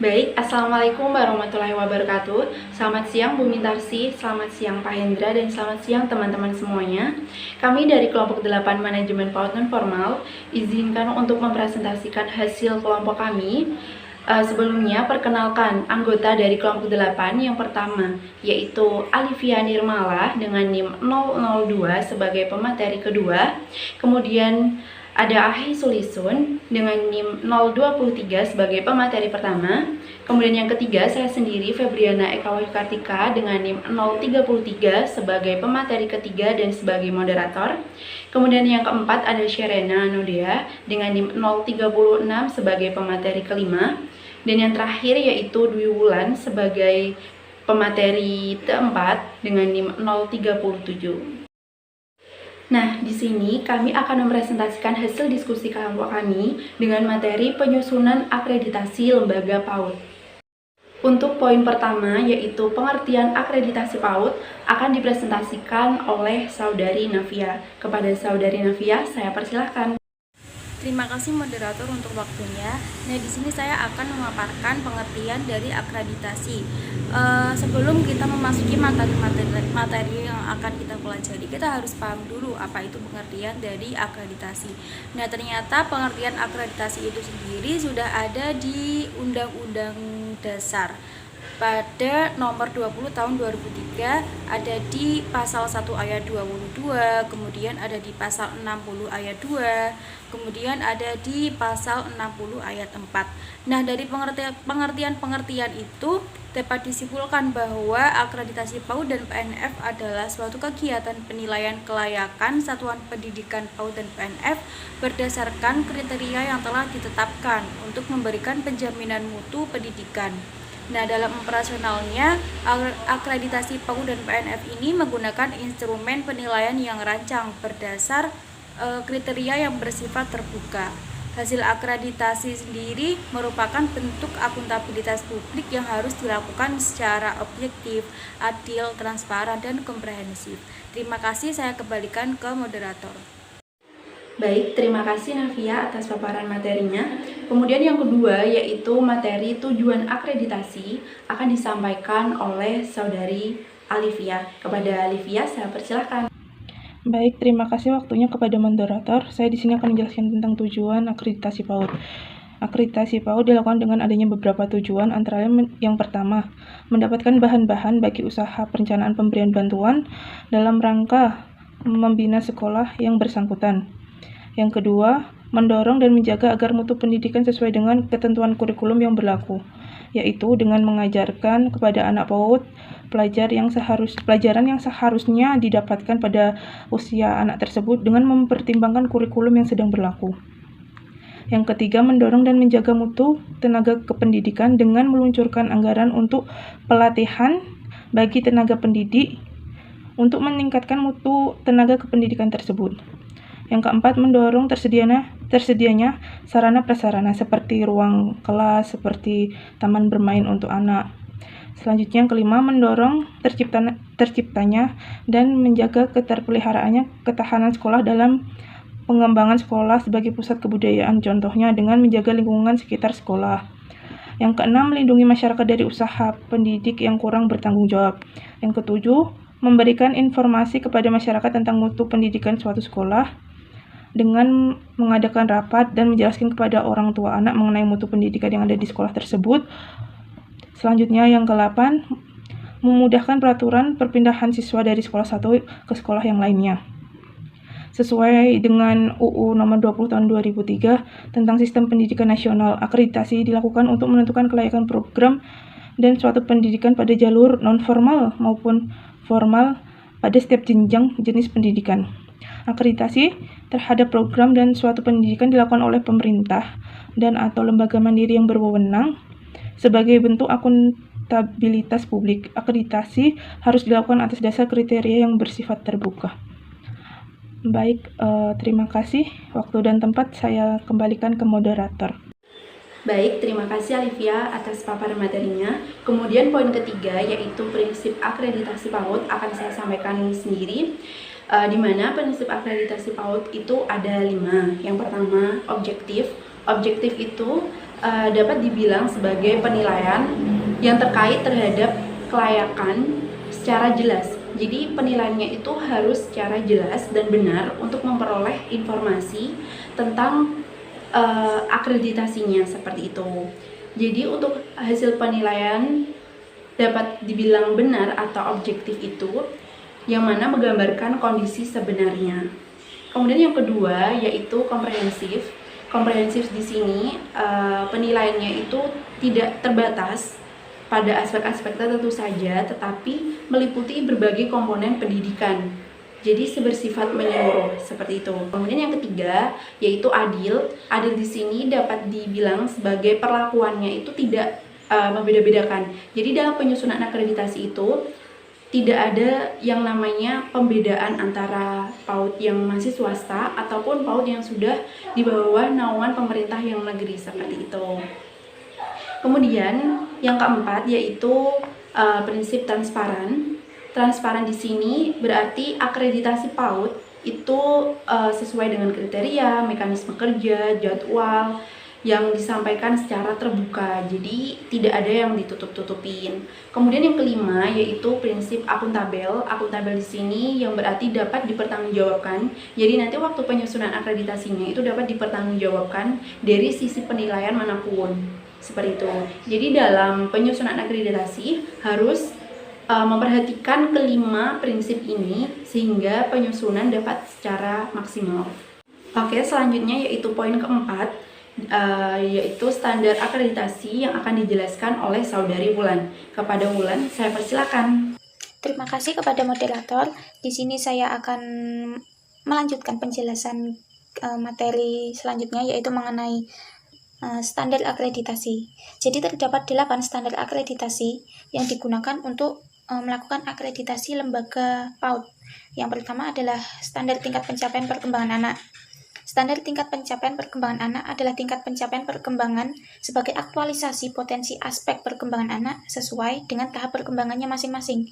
Baik, Assalamualaikum warahmatullahi wabarakatuh. Selamat siang Bu Mintarsi, selamat siang Pak Hendra, dan selamat siang teman-teman semuanya. Kami dari kelompok 8 Manajemen PAUD Non-Formal izinkan untuk mempresentasikan hasil kelompok kami. Sebelumnya, perkenalkan anggota dari kelompok 8 yang pertama, yaitu Alivia Nirmala dengan NIM 002 sebagai pemateri kedua. Kemudian ada Ahi Sulisun dengan NIM 023 sebagai pemateri pertama. Kemudian yang ketiga, saya sendiri Febriana Eka Wahyu Kartika dengan NIM 033 sebagai pemateri ketiga dan sebagai moderator. Kemudian yang keempat ada Sherena Nodea dengan NIM 036 sebagai pemateri kelima. Dan yang terakhir yaitu Dwi Wulan sebagai pemateri keempat dengan NIM 037. Nah, di sini kami akan mempresentasikan hasil diskusi kelompok kami dengan materi penyusunan akreditasi lembaga PAUD. Untuk poin pertama, yaitu pengertian akreditasi PAUD, akan dipresentasikan oleh Saudari Navia. Kepada Saudari Navia, saya persilahkan. Terima kasih moderator untuk waktunya. Nah, di sini saya akan memaparkan pengertian dari akreditasi. Sebelum kita memasuki materi yang akan kita pelajari, kita harus paham dulu apa itu pengertian dari akreditasi. Nah, ternyata pengertian akreditasi itu sendiri sudah ada di Undang-Undang Dasar pada nomor 20 tahun 2003, ada di pasal 1 ayat 22, kemudian ada di pasal 60 ayat 2, kemudian ada di pasal 60 ayat 4. Nah, dari pengertian itu dapat disimpulkan bahwa akreditasi PAUD dan PNF adalah suatu kegiatan penilaian kelayakan satuan pendidikan PAUD dan PNF berdasarkan kriteria yang telah ditetapkan untuk memberikan penjaminan mutu pendidikan. Nah, dalam operasionalnya, akreditasi PAUD dan PNF ini menggunakan instrumen penilaian yang rancang berdasar kriteria yang bersifat terbuka. Hasil akreditasi sendiri merupakan bentuk akuntabilitas publik yang harus dilakukan secara objektif, adil, transparan, dan komprehensif. Terima kasih, saya kembalikan ke moderator. Baik, terima kasih Navia atas paparan materinya. Kemudian yang kedua yaitu materi tujuan akreditasi akan disampaikan oleh Saudari Alivia. Kepada Alivia, saya persilahkan. Baik, terima kasih waktunya kepada moderator. Saya di sini akan menjelaskan tentang tujuan akreditasi PAUD. Akreditasi PAUD dilakukan dengan adanya beberapa tujuan, antara lain yang pertama, mendapatkan bahan-bahan bagi usaha perencanaan pemberian bantuan dalam rangka membina sekolah yang bersangkutan. Yang kedua, mendorong dan menjaga agar mutu pendidikan sesuai dengan ketentuan kurikulum yang berlaku, yaitu dengan mengajarkan kepada anak PAUD pelajaran yang seharusnya didapatkan pada usia anak tersebut dengan mempertimbangkan kurikulum yang sedang berlaku. Yang ketiga, mendorong dan menjaga mutu tenaga kependidikan dengan meluncurkan anggaran untuk pelatihan bagi tenaga pendidik untuk meningkatkan mutu tenaga kependidikan tersebut. Yang keempat, mendorong tersedianya sarana-prasarana seperti ruang kelas, seperti taman bermain untuk anak. Selanjutnya, yang kelima, mendorong terciptanya dan menjaga keterpeliharaannya ketahanan sekolah dalam pengembangan sekolah sebagai pusat kebudayaan, contohnya dengan menjaga lingkungan sekitar sekolah. Yang keenam, melindungi masyarakat dari usaha pendidik yang kurang bertanggung jawab. Yang ketujuh, memberikan informasi kepada masyarakat tentang mutu pendidikan suatu sekolah dengan mengadakan rapat dan menjelaskan kepada orang tua anak mengenai mutu pendidikan yang ada di sekolah tersebut. Selanjutnya, yang ke-8, memudahkan peraturan perpindahan siswa dari sekolah satu ke sekolah yang lainnya. Sesuai dengan UU nomor 20 tahun 2003 tentang Sistem Pendidikan Nasional, akreditasi dilakukan untuk menentukan kelayakan program dan suatu pendidikan pada jalur non-formal maupun formal pada setiap jenjang jenis pendidikan. Akreditasi terhadap program dan suatu pendidikan dilakukan oleh pemerintah dan atau lembaga mandiri yang berwenang sebagai bentuk akuntabilitas publik. Akreditasi harus dilakukan atas dasar kriteria yang bersifat terbuka. Baik, terima kasih. Waktu dan tempat saya kembalikan ke moderator. Baik, terima kasih Alivia atas paparan materinya. Kemudian poin ketiga yaitu prinsip akreditasi PAUD akan saya sampaikan sendiri. Di mana prinsip akreditasi PAUD itu ada 5. Yang pertama, objektif. Objektif itu dapat dibilang sebagai penilaian yang terkait terhadap kelayakan secara jelas. Jadi penilaiannya itu harus secara jelas dan benar untuk memperoleh informasi tentang akreditasinya seperti itu. Jadi untuk hasil penilaian dapat dibilang benar atau objektif itu yang mana menggambarkan kondisi sebenarnya. Kemudian yang kedua yaitu komprehensif. Komprehensif di sini penilaiannya itu tidak terbatas pada aspek-aspek tertentu saja, tetapi meliputi berbagai komponen pendidikan. Jadi bersifat menyeluruh seperti itu. Kemudian yang ketiga yaitu adil. Adil di sini dapat dibilang sebagai perlakuannya itu tidak membeda-bedakan. Jadi dalam penyusunan akreditasi itu tidak ada yang namanya pembedaan antara PAUD yang masih swasta ataupun PAUD yang sudah di bawah naungan pemerintah yang negeri seperti itu. Kemudian yang keempat yaitu prinsip transparan. Transparan di sini berarti akreditasi PAUD itu sesuai dengan kriteria, mekanisme kerja, jadwal yang disampaikan secara terbuka, jadi tidak ada yang ditutup-tutupin. Kemudian yang kelima yaitu prinsip akuntabel. Akuntabel di sini yang berarti dapat dipertanggungjawabkan. Jadi nanti waktu penyusunan akreditasinya itu dapat dipertanggungjawabkan dari sisi penilaian manapun. Seperti itu. Jadi dalam penyusunan akreditasi harus memperhatikan kelima prinsip ini sehingga penyusunan dapat secara maksimal. Oke, selanjutnya yaitu poin keempat, yaitu standar akreditasi yang akan dijelaskan oleh saudari Wulan. Kepada Wulan, saya persilakan. Terima kasih kepada moderator. Di sini saya akan melanjutkan penjelasan materi selanjutnya, yaitu mengenai standar akreditasi. Jadi terdapat 8 standar akreditasi yang digunakan untuk melakukan akreditasi lembaga PAUD. Yang pertama adalah standar tingkat pencapaian perkembangan anak. Standar tingkat pencapaian perkembangan anak adalah tingkat pencapaian perkembangan sebagai aktualisasi potensi aspek perkembangan anak sesuai dengan tahap perkembangannya masing-masing.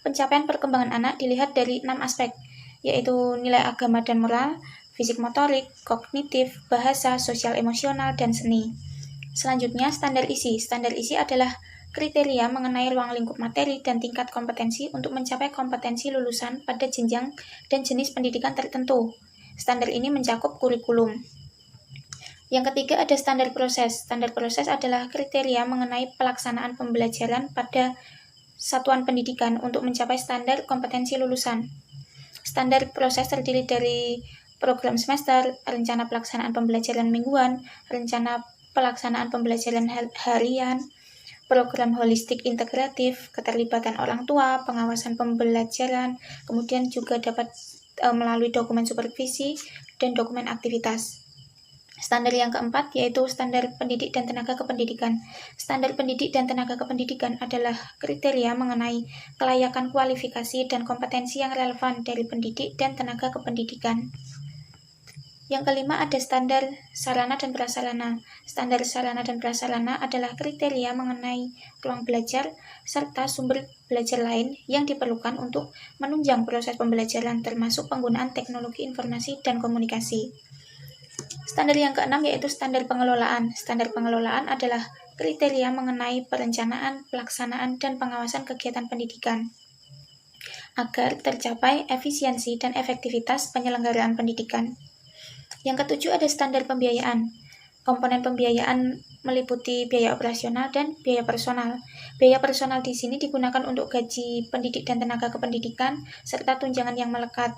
Pencapaian perkembangan anak dilihat dari 6 aspek, yaitu nilai agama dan moral, fisik motorik, kognitif, bahasa, sosial emosional, dan seni. Selanjutnya, standar isi. Standar isi adalah kriteria mengenai ruang lingkup materi dan tingkat kompetensi untuk mencapai kompetensi lulusan pada jenjang dan jenis pendidikan tertentu. Standar ini mencakup kurikulum. Yang ketiga ada standar proses. Standar proses adalah kriteria mengenai pelaksanaan pembelajaran pada satuan pendidikan untuk mencapai standar kompetensi lulusan. Standar proses terdiri dari program semester, rencana pelaksanaan pembelajaran mingguan, rencana pelaksanaan pembelajaran harian, program holistik integratif, keterlibatan orang tua, pengawasan pembelajaran, kemudian juga dapat melalui dokumen supervisi dan dokumen aktivitas. Standar yang keempat yaitu standar pendidik dan tenaga kependidikan. Standar pendidik dan tenaga kependidikan adalah kriteria mengenai kelayakan kualifikasi dan kompetensi yang relevan dari pendidik dan tenaga kependidikan. Yang kelima ada standar sarana dan prasarana. Standar sarana dan prasarana adalah kriteria mengenai ruang belajar serta sumber belajar lain yang diperlukan untuk menunjang proses pembelajaran termasuk penggunaan teknologi informasi dan komunikasi. Standar yang keenam yaitu standar pengelolaan. Standar pengelolaan adalah kriteria mengenai perencanaan, pelaksanaan, dan pengawasan kegiatan pendidikan agar tercapai efisiensi dan efektivitas penyelenggaraan pendidikan. Yang ketujuh ada standar pembiayaan. Komponen pembiayaan meliputi biaya operasional dan biaya personal. Biaya personal di sini digunakan untuk gaji pendidik dan tenaga kependidikan serta tunjangan yang melekat.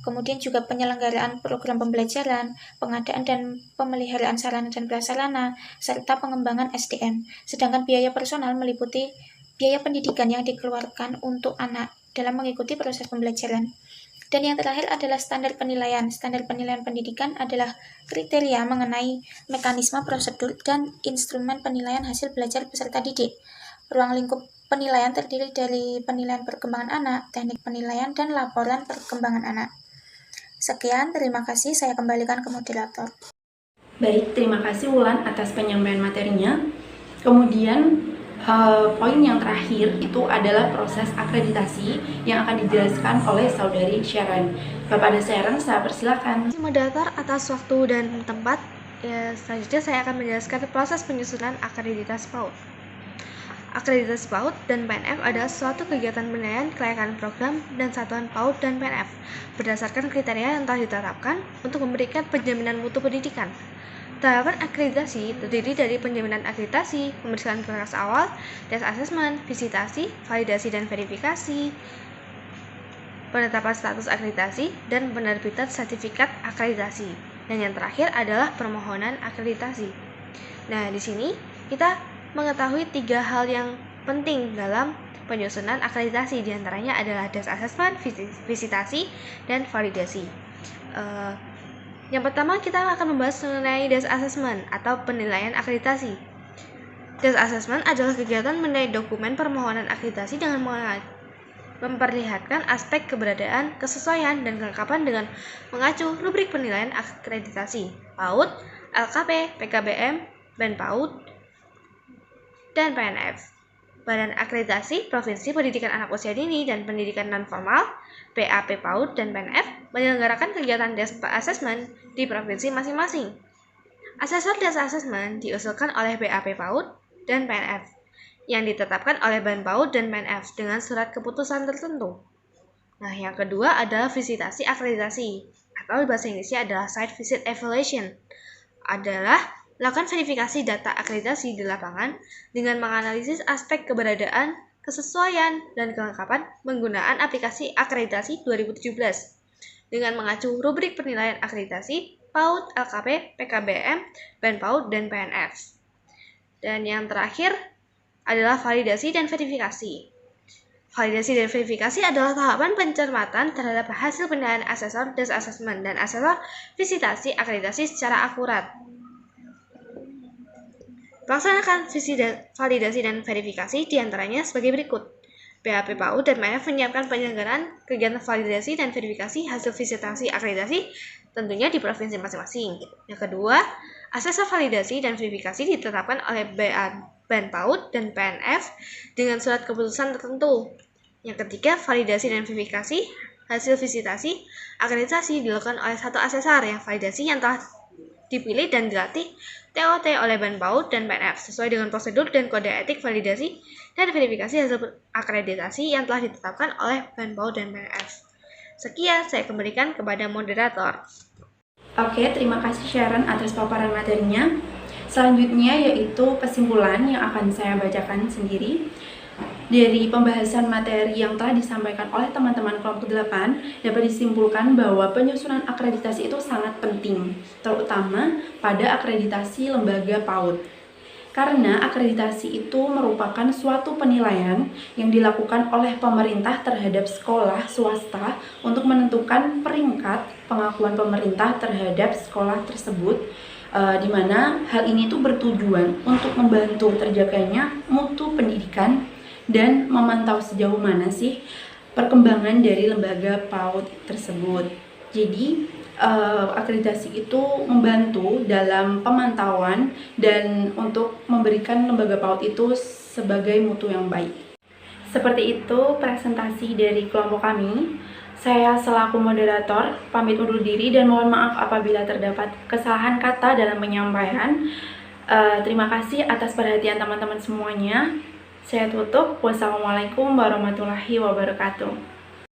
Kemudian juga penyelenggaraan program pembelajaran, pengadaan dan pemeliharaan sarana dan prasarana, serta pengembangan SDM. Sedangkan biaya personal meliputi biaya pendidikan yang dikeluarkan untuk anak dalam mengikuti proses pembelajaran. Dan yang terakhir adalah standar penilaian. Standar penilaian pendidikan adalah kriteria mengenai mekanisme, prosedur, dan instrumen penilaian hasil belajar peserta didik. Ruang lingkup penilaian terdiri dari penilaian perkembangan anak, teknik penilaian, dan laporan perkembangan anak. Sekian, terima kasih. Saya kembalikan ke moderator. Baik, terima kasih Wulan atas penyampaian materinya. Kemudian poin yang terakhir itu adalah proses akreditasi yang akan dijelaskan oleh saudari Sharon. Kepada Sharon, saya persilakan. Moderator atas waktu dan tempat. Selanjutnya saya akan menjelaskan proses penyusunan akreditasi PAUD. Akreditasi PAUD dan PNF adalah suatu kegiatan penilaian kelayakan program dan satuan PAUD dan PNF berdasarkan kriteria yang telah ditetapkan untuk memberikan penjaminan mutu pendidikan. Tahapan akreditasi terdiri dari penjaminan akreditasi, pemeriksaan kelas awal, tes asesmen, visitasi, validasi dan verifikasi, penetapan status akreditasi, dan penerbitan sertifikat akreditasi. Dan yang terakhir adalah permohonan akreditasi. Nah, di sini kita mengetahui 3 hal yang penting dalam penyusunan akreditasi. Di antaranya adalah tes asesmen, visitasi, dan validasi. Yang pertama kita akan membahas mengenai tes asesmen atau penilaian akreditasi. Tes asesmen adalah kegiatan menilai dokumen permohonan akreditasi dengan memperlihatkan aspek keberadaan, kesesuaian, dan kelengkapan dengan mengacu rubrik penilaian akreditasi PAUD, LKP, PKBM, BEM PAUD, dan PNF. Badan Akreditasi Provinsi Pendidikan Anak Usia Dini dan Pendidikan Non-Formal, BAP PAUD dan PNF, menyelenggarakan kegiatan tes asesmen di provinsi masing-masing. Asesor tes asesmen diusulkan oleh BAP PAUD dan PNF, yang ditetapkan oleh BEM PAUD dan PNF dengan surat keputusan tertentu. Nah, yang kedua adalah visitasi akreditasi, atau bahasa Inggrisnya adalah Site Visit Evaluation. Adalah lakukan verifikasi data akreditasi di lapangan dengan menganalisis aspek keberadaan, kesesuaian, dan kelengkapan penggunaan aplikasi akreditasi 2017 dengan mengacu rubrik penilaian akreditasi PAUD, LKP, PKBM, BEM PAUD, dan PNF. Dan yang terakhir adalah validasi dan verifikasi. Validasi dan verifikasi adalah tahapan pencermatan terhadap hasil penilaian asesor tes asesmen dan asesor visitasi akreditasi secara akurat. Melaksanakan validasi dan verifikasi diantaranya sebagai berikut. BAP PAUD dan PNF menyiapkan penyelenggaraan kegiatan validasi dan verifikasi hasil visitasi akreditasi tentunya di provinsi masing-masing. Yang kedua, asesor validasi dan verifikasi ditetapkan oleh BEM PAUD dan PNF dengan surat keputusan tertentu. Yang ketiga, validasi dan verifikasi hasil visitasi akreditasi dilakukan oleh satu asesor yang validasi yang telah dipilih dan dilatih TOT oleh BEM PAUD dan PNF sesuai dengan prosedur dan kode etik validasi dan verifikasi hasil akreditasi yang telah ditetapkan oleh BEM PAUD dan PNF. Sekian, saya kembalikan kepada moderator. Oke, terima kasih Sharon atas paparan materinya. Selanjutnya yaitu kesimpulan yang akan saya bacakan sendiri. Dari pembahasan materi yang telah disampaikan oleh teman-teman kelompok 8, dapat disimpulkan bahwa penyusunan akreditasi itu sangat penting, terutama pada akreditasi lembaga PAUD. Karena akreditasi itu merupakan suatu penilaian yang dilakukan oleh pemerintah terhadap sekolah swasta untuk menentukan peringkat pengakuan pemerintah terhadap sekolah tersebut, di mana hal ini tuh bertujuan untuk membantu terjaganya mutu pendidikan dan memantau sejauh mana sih perkembangan dari lembaga PAUD tersebut. Jadi akreditasi itu membantu dalam pemantauan dan untuk memberikan lembaga PAUD itu sebagai mutu yang baik. Seperti itu presentasi dari kelompok kami. Saya selaku moderator pamit undur diri dan mohon maaf apabila terdapat kesalahan kata dalam penyampaian. Terima kasih atas perhatian teman-teman semuanya. Saya tutup. Wassalamualaikum warahmatullahi wabarakatuh.